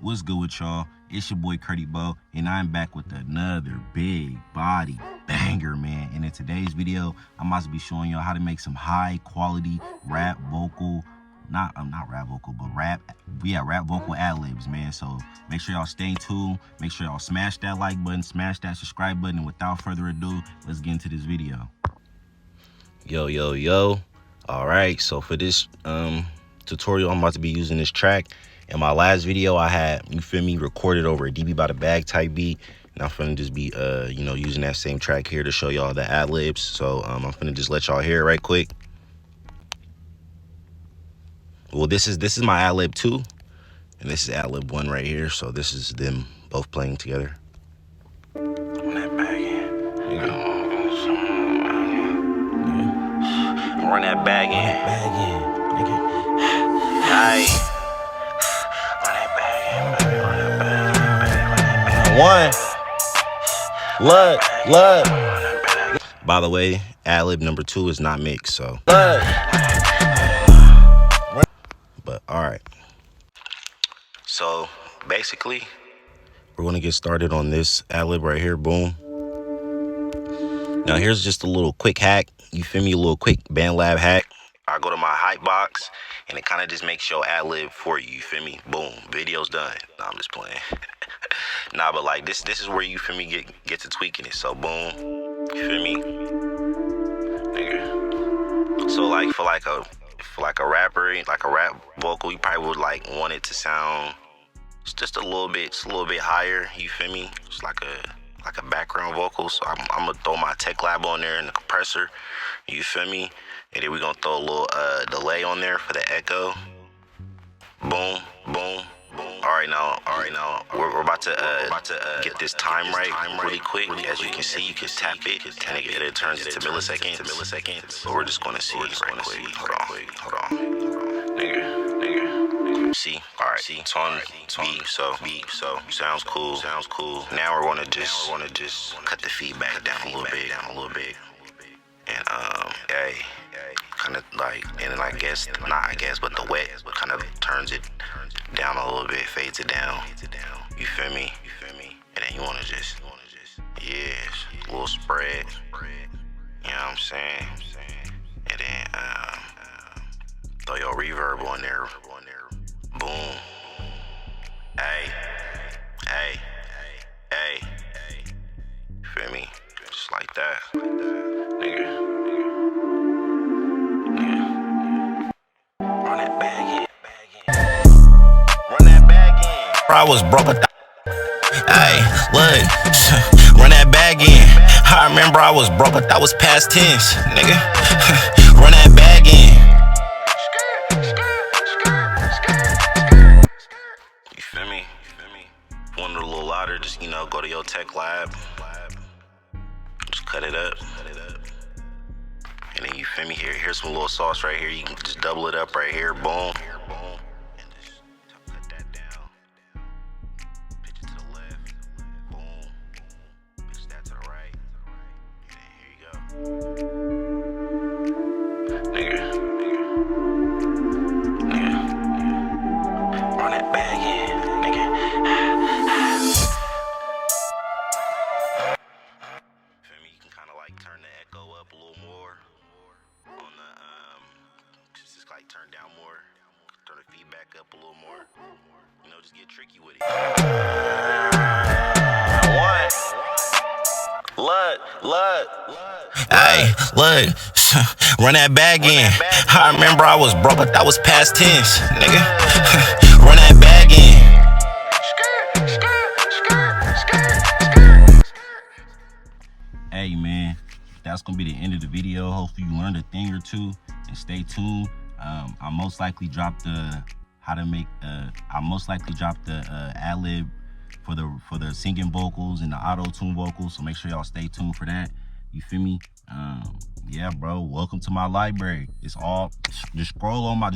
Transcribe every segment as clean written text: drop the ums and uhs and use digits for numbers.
What's good with y'all? It's your boy Curdy Bo, and I'm back with another big body banger, man. And in today's video, I'm about to be showing y'all how to make some high quality rap vocal, not rap vocal, but rap vocal ad-libs, man. So make sure y'all stay tuned. Make sure y'all smash that like button, smash that subscribe button, and without further ado, let's get into this video. Yo. All right, so for this tutorial, I'm about to be using this track. In my last video, I had, you feel me, recorded over a DB by the bag type beat. And I'm finna just be, using that same track here to show y'all the ad-libs. So I'm finna just let y'all hear it right quick. Well, this is my ad-lib 2, and this is ad-lib 1 right here. So this is them both playing together. Run that bag in. Run that bag in. Aye. One. Look. By the way, ad-lib number 2 is not mixed, so. But all right. So basically, we're gonna get started on this ad-lib right here. Boom. Now here's just a little quick hack. You feel me? A little quick Bandlab hack. I go to my hype box, and it kind of just makes your ad-lib for you. You feel me? Boom. Video's done. Nah, I'm just playing. Nah, but like this is where you feel me get to tweaking it. So boom, you feel me, nigga. So like for a rapper, like a rap vocal, you probably would like want it to sound just a little bit higher. You feel me? It's like a background vocal. So I'm gonna throw my tech lab on there and the compressor. You feel me? And then we're gonna throw a little delay on there for the echo. Boom. All right now, we're about to get this time right really quick. As you can see, you can tap it, and it turns into milliseconds. So we're just gonna see it right quick. Hold on, nigga. See, all right. See, it's on beat. So sounds cool. Now we're gonna just cut the feedback down a little bit, and kind of like, and then but the wet kind of turns it down a little bit, fades it down. You feel me? And then you wanna just a little spread. You know what I'm saying? And then throw your reverb on there. Boom. Hey. You feel me? Just like that, nigga. Run that bag in. I was broke, hey, look, run that bag in. I remember I was broke, but that was past tense, nigga. Run that bag in. You feel me? If you want it a little louder, just, go to your tech lab. Just cut it up. And then you feel me? Here's some little sauce right here. You can just double it up right here. Boom. And just cut that down. Pitch it to the left. Boom. Pitch that to the right. And then here you go. Nigga. Run that bag in, nigga. Feel me? You can kind of like turn the echo up a little more. On the just like turn down more, turn the feedback up a little more, just get tricky with it. Look. Hey, look, run that bag in. I remember I was broke, but that was past tense, nigga. Run that bag in. Hey man, that's gonna be the end of the video. Hopefully you learned a thing or two, and stay tuned. I most likely drop the ad-lib for the singing vocals and the auto-tune vocals, so make sure y'all stay tuned for that. You feel me? Yeah, bro, welcome to my library. It's all, just scroll on my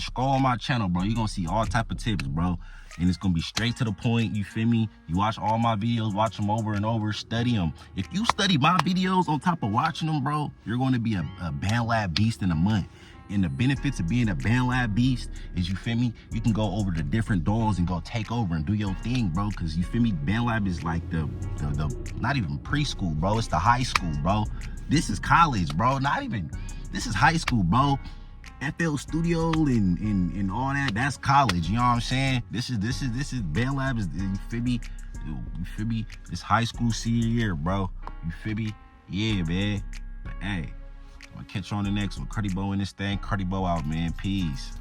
channel, bro. You're gonna see all type of tips, bro, and it's gonna be straight to the point. You feel me? You watch all my videos, watch them over and over, study them. If you study my videos on top of watching them, bro, you're going to be a Bandlab beast in a month. And the benefits of being a Bandlab beast is, you feel me, you can go over to different doors and go take over and do your thing, bro. Cause you feel me, Bandlab is like the not even preschool, bro. It's the high school, bro. This is college, bro. This is high school, bro. FL Studio and all that, that's college, you know what I'm saying? This is Bandlab is, you feel me? You feel me? It's high school senior year, bro. You feel me? Yeah, man. But hey, I'm gonna catch you on the next one. Cardi Bo in this thing. Cardi Bo out, man. Peace.